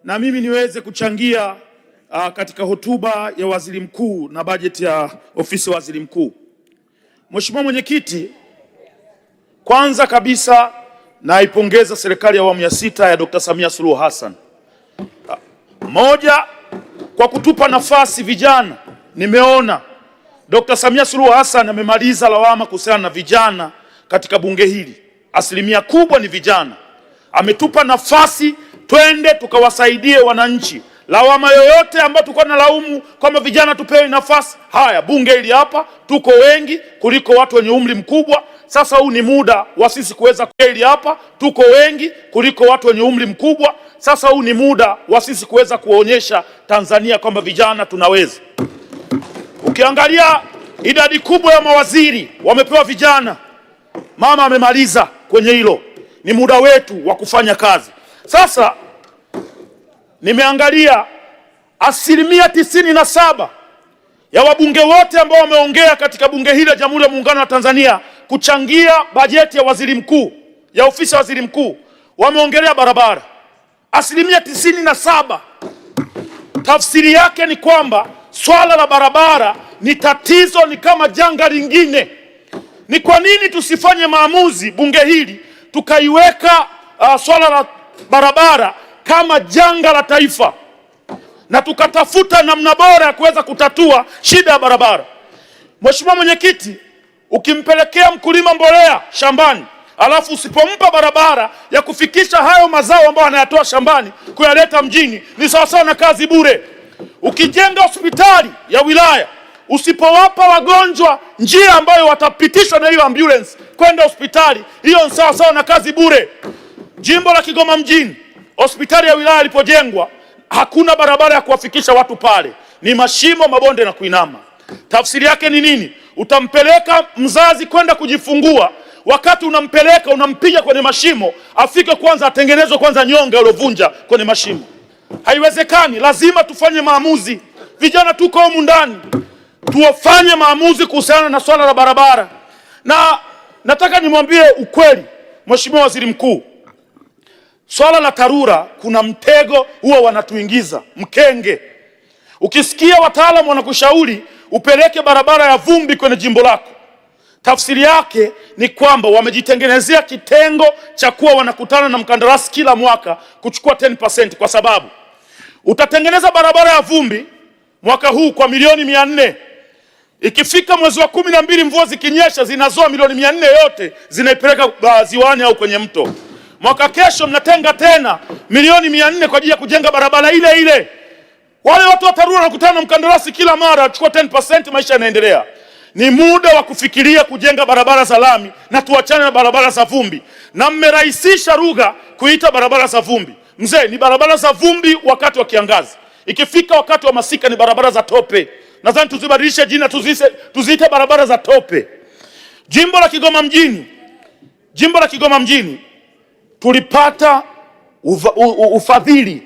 na mimi niweze kuchangia katika hotuba ya waziri mkuu na bajeti ya ofisi ya waziri mkuu. Mheshimiwa Mwenyekiti, kwanza kabisa naipongeza serikali ya awamu ya sita ya Dr. Samia Suluhu Hassan. Moja, kwa kutupa nafasi vijana. Nimeona Dr. Samia Suluhu Hassan amemaliza lawama kuhusiana na vijana katika bunge hili. Asilimia kubwa ni vijana. Ametupa nafasi twende tukawasaidie wananchi. Lawama yoyote ambayo tulikuwa tunalaumu kwamba vijana tupewe nafasi, haya bunge hili hapa tuko wengi kuliko watu wenye umri mkubwa. Sasa huu ni muda wa sisi kuweza hili hapa tuko wengi kuliko watu wenye umri mkubwa. Sasa huu ni muda wa sisi kuweza kuonyesha Tanzania kwamba vijana tunaweza. Ukiangalia idadi kubwa ya mawaziri wamepewa vijana. Mama amemaliza kwenye hilo. Ni muda wetu wa kufanya kazi. Sasa nimeangalia asilimia 97 ya wabunge wote ambao wameongea katika bunge hili la Jamhuri ya Muungano wa Tanzania kuchangia bajeti ya waziri mkuu, ya ofisi ya waziri mkuu, wameongelea barabara. Asilimia 97. Tafsiri yake ni kwamba swala la barabara ni tatizo, ni kama janga lingine. Ni kwa nini tusifanye maamuzi bunge hili tukaiweka swala la barabara kama janga la taifa na tukatafuta namna bora ya kuweza kutatua shida ya barabara? Mheshimiwa Mwenyekiti, ukimpelekea mkulima mbolea shambani alafu usipompa barabara ya kufikisha hayo mazao ambayo anayatoa shambani kuyaleta mjini, ni sawasawa na kazi bure. Ukijenga hospitali ya wilaya usipowapa wagonjwa njia ambayo watapitishwa na hiyo ambulance kwenda hospitali, hiyo ni sawasawa na kazi bure. Jimbo la Kigoma mjini, hospitali ya wilaya ilipojengwa, hakuna barabara ya kuwafikisha watu pale, ni mashimo, mabonde na kuinama. Tafsiri yake ni nini? Utampeleka mzazi kwenda kujifungua, wakati unampeleka unampiga kwenye mashimo, afike kwanza atengenezwe kwanza nyonga iliyovunja kwenye mashimo. Haiwezekani. Lazima tufanye maamuzi. Vijana tuko humu ndani, tuwafanye maamuzi kuhusiana na swala la barabara. Na nataka nimwambie ukweli Mheshimiwa Waziri Mkuu, swala la TARURA kuna mtego huwa wanatuingiza, mkenge. Ukisikia wataalamu wanakushauri upeleke barabara ya vumbi kwenye jimbo lako, tafsiri yake ni kwamba wamejitengenezea kitengo cha kuwa wanakutana na mkandarasi kila mwaka kuchukua 10%, kwa sababu utatengeneza barabara ya vumbi mwaka huu kwa milioni 400. Ikifika mwezi wa 12 mvua zikinyesha zinazoa milioni 400 yote zinaipeleka ziwani au kwenye mto. Mwaka kesho mnatenga tena milioni 400 kwa ajili ya kujenga barabara ile ile. Wale watu wa TARURA wanakutana na mkandarasi kila mara achukua 10%, maisha yanaendelea. Ni muda wa kufikiria kujenga barabara za lami na tuachane na barabara za vumbi. Na mmerahisisha lugha kuita barabara za vumbi. Mzee, ni barabara za vumbi wakati wa kiangazi. Ikifika wakati wa masika ni barabara za tope. Nadhani tuzibadilishe jina, tuziite barabara za tope. Jimbo la Kigoma mjini tulipata ufadhili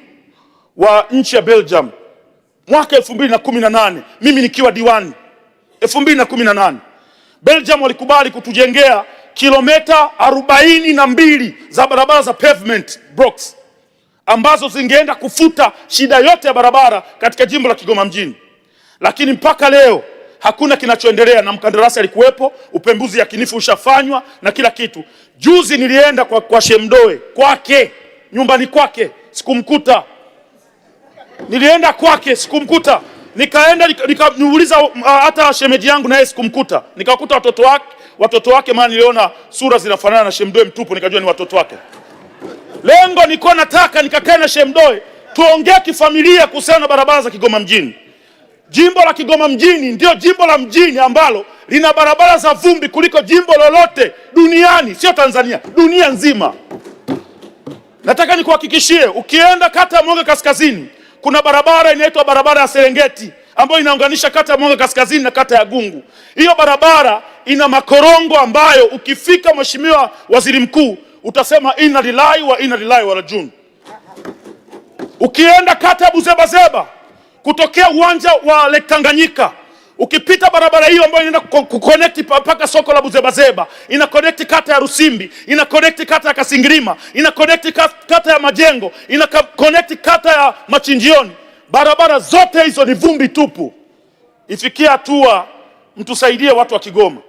wa nchi ya Belgium mwaka 2018, mimi nikiwa diwani 2018. Belgium walikubali kutujengea kilomita 42 za barabara za pavement blocks ambazo zingeenda kufuta shida yote ya barabara katika jimbo la Kigoma mjini. Lakini mpaka leo hakuna kinachoendelea, na mkandarasi alikuwepo, upembuzi yakinifu ushafanywa na kila kitu. Juzi nilienda kwa Shemdoe kwake, nyumbani kwake, sikumkuta. Nilienda kwake sikumkuta. Nikaenda nikaniuliza hata shemeji yangu naye sikumkuta. Nikakuta watoto wake maana niliona sura zinafanana na Shemdoe mtupu, nikajua ni watoto wake. Lengo nilikuwa nataka nikakae na Shemdoe tuongee kifamilia kuhusiana na barabara za Kigoma mjini. Jimbo la Kigoma mjini ndio jimbo la mjini ambalo lina barabara za vumbi kuliko jimbo lolote duniani, sio Tanzania, dunia nzima. Nataka nikuhakikishie, ukienda kata ya Mwanga Kaskazini kuna barabara inaitwa barabara ya Serengeti ambayo inaunganisha kata ya Mwanga Kaskazini na kata ya Gungu. Hiyo barabara ina makorongo ambayo ukifika Mheshimiwa Waziri Mkuu utasema inna lillahi wa rajiun. Ukienda kata ya Buzebazeba kutokea uwanja wa Lake Tanganyika Ukipita barabara hiyo ambayo inaenda kuconnect mpaka soko la Buzebazeba, ina connect kata ya Rusimbi, ina connect kata ya Kasingirima, ina connect kata ya Majengo, ina connect kata ya Machinjioni. Barabara zote hizo ni vumbi tupu. Ifikia hatua mtusaidie watu wa Kigoma,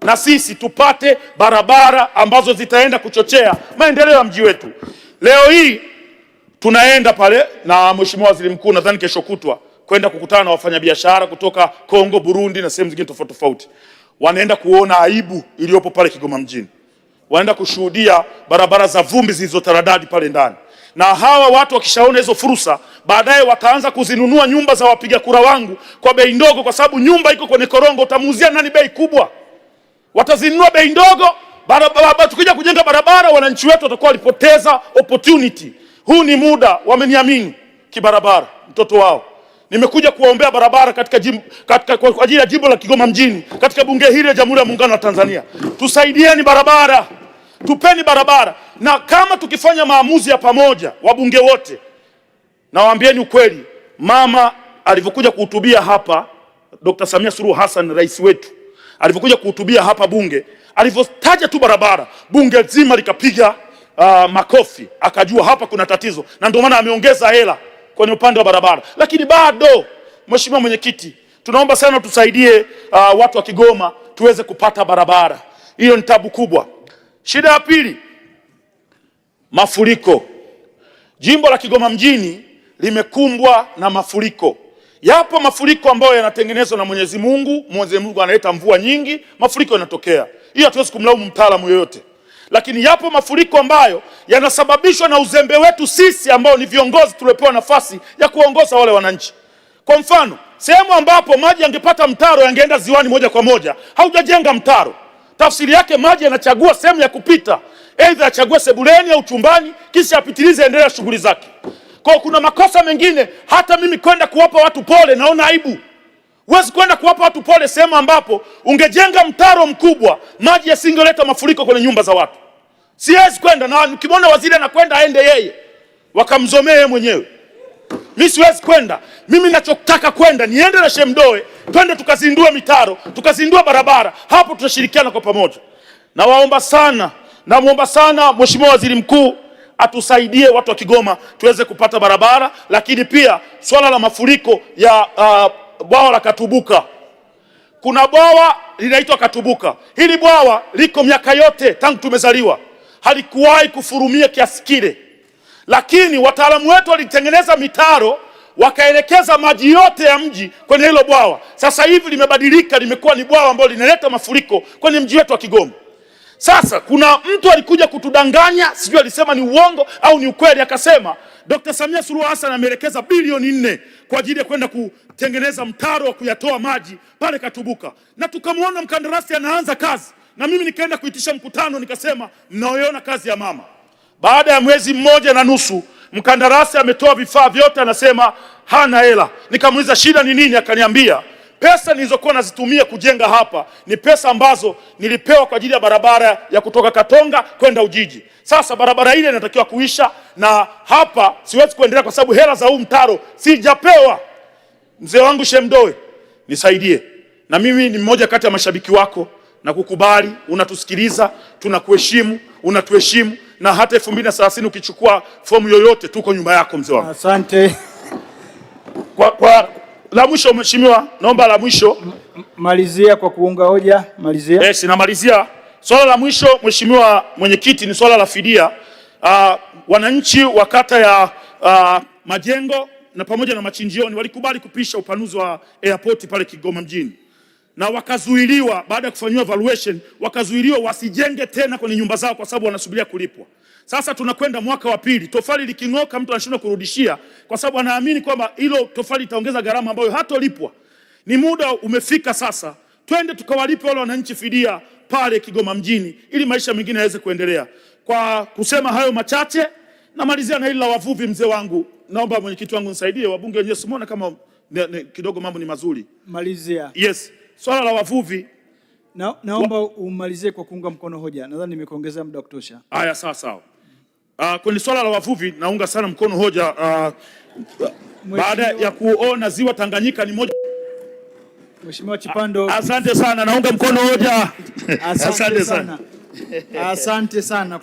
na sisi tupate barabara ambazo zitaenda kuchochea maendeleo ya mji wetu. Leo hii tunaenda pale na Mheshimiwa Waziri Mkuu, nadhani kesho kutwa, kwenda kukutana na wafanyabiashara kutoka Kongo, Burundi na sehemu zingine tofauti tofauti. Wanaenda kuona aibu iliyopo pale Kigoma mjini. Wanaenda kushuhudia barabara za vumbi zilizotaradadi pale ndani. Na hawa watu wakishaona hizo fursa, baadaye wataanza kuzinunua nyumba za wapiga kura wangu kwa bei ndogo, kwa sababu nyumba iko kwenye korongo, utamuuzia nani bei kubwa? Watazinunua bei ndogo. Tukija kujenga barabara, wananchi wetu watakuwa walipoteza opportunity. Huu ni muda, wameniamini kibarabara, mtoto wao. Nimekuja kuwaombea barabara kwa ajili ya jimbo la Kigoma mjini, katika bunge hili la Jamhuri ya Muungano wa Tanzania. Tusaidieni barabara, tupeni barabara. Na kama tukifanya maamuzi ya pamoja, wabunge wote, na waambieni ukweli, mama alivyokuja kuhutubia hapa, Dr. Samia Suluhu Hassan, rais wetu, alivyokuja kuhutubia hapa bunge, alivyotaja tu barabara, bunge zima likapiga makofi, akajua hapa kuna tatizo, na ndio maana ameongeza hela kwenye upande wa barabara. Lakini bado, Mheshimiwa Mwenyekiti, tunaomba sana tusaidie watu wa Kigoma tuweze kupata barabara. Hiyo ni tabu kubwa. Shida ya pili, mafuriko. Jimbo la Kigoma mjini limekumbwa na mafuriko. Yapo mafuriko ambayo yanatengenezwa na Mwenyezi Mungu. Mwenyezi Mungu analeta mvua nyingi, mafuriko yanatokea. Hiyo hatuwezi kumlaumu mtaalamu yoyote. Lakini yapo mafuriko ambayo yanasababishwa na uzembe wetu sisi ambao ni viongozi tuliopewa nafasi ya kuongoza wale wananchi. Kwa mfano, sehemu ambapo maji yangepata mtaro yangeenda ziwani moja kwa moja, haujajenga mtaro. Tafsiri yake maji yanachagua sehemu ya kupita, aidha achague sebuleni au chumbani, kisha apitilize endelea shughuli zake. Kwa kuna makosa mengine, hata mimi kwenda kuwapa watu pole naona aibu. Huwezi kwenda kuwapa watu pole sehemu ambapo ungejenga mtaro mkubwa, maji yasingeleta mafuriko kwenye nyumba za watu. Siwezi kwenda, na nikimwona waziri anakwenda aende yeye, wakamzomee mwenyewe. Mimi siwezi kwenda. Mimi ninachotaka kwenda niende na Shemdoe, twende tukazindue mitaro, tukazindue barabara. Hapo tutashirikiana kwa pamoja. Namuomba sana Mheshimiwa Waziri Mkuu atusaidie watu wa Kigoma tuweze kupata barabara, lakini pia swala la mafuriko ya bwawa la Katubuka. Kuna bwawa linaitwa Katubuka. Hili bwawa liko miaka yote tangu tumezaliwa, halikuwahi kufurumia kiasi kile. Lakini wataalamu wetu walitengeneza mitaro, wakaelekeza maji yote ya mji kwenye hilo bwawa. Sasa hivi limebadilika, limekuwa ni bwawa ambalo linaleta mafuriko kwenye mji wetu wa Kigoma. Sasa kuna mtu alikuja kutudanganya, sijui alisema ni uongo au ni ukweli, akasema Dr. Samia Suluhu Hassan ameelekeza bilioni 4 kwa ajili ya kwenda kutengeneza mtaro wa kuyatoa maji pale Katubuka. Na tukamwona mkandarasi anaanza kazi, na mimi nikaenda kuitisha mkutano, nikasema mnaoiona kazi ya mama. Baada ya mwezi mmoja na nusu mkandarasi ametoa vifaa vyote, anasema hana hela. Nikamuuliza shida ni nini, akaniambia pesa nilizokuwa nazitumia kujenga hapa ni pesa ambazo nilipewa kwa ajili ya barabara ya kutoka Katonga kwenda Ujiji. Sasa barabara ile inatakiwa kuisha, na hapa siwezi kuendelea kwa sababu hela za huu mtaro sijapewa. Mzee wangu Shemdoe, nisaidie. Na mimi ni mmoja kati ya mashabiki wako, na kukubali, unatusikiliza, tunakuheshimu, unatuheshimu, na hata 2030 ukichukua fomu yoyote tuko nyuma yako mzee wangu. Asante. La mwisho Mheshimiwa, naomba la mwisho. Malizia kwa kuunga hoja, malizia. Yes, namalizia. Swala la mwisho Mheshimiwa Mwenyekiti ni swala la fidia. Wananchi wa kata ya Majengo na pamoja na Machinjioni walikubali kupisha upanuzi wa airport pale Kigoma mjini, na wakazuiliwa baada ya kufanywa evaluation, wakazuiliwa wasijenge tena kwenye nyumba zao kwa sababu wanasubiria kulipwa. Sasa tunakwenda mwaka wa pili, tofali liking'oka mtu anashindwa kurudishia kwa sababu anaamini kwamba hilo tofali itaongeza gharama ambayo hatolipwa. Ni muda umefika sasa, twende tukawalipe wale wananchi fidia pale Kigoma mjini ili maisha mengine yaweze kuendelea. Kwa kusema hayo machache, namalizia na hili la wavuvi. Mzee wangu, naomba mwenyekiti wangu nisaidie, wabunge wenyewe simuona kama kidogo mambo ni mazuri. Malizia. Yes, swala la wavuvi naomba umalizie kwa kuunga mkono hoja. Nadhani nimekuongezea muda wa kutosha. Haya, sawa. Kwenye swala la wavuvi naunga sana mkono hoja baada ya kuona ziwa Tanganyika ni moja Mheshimiwa Chipando. Asante sana, naunga mkono hoja. Asante sana. Asante sana.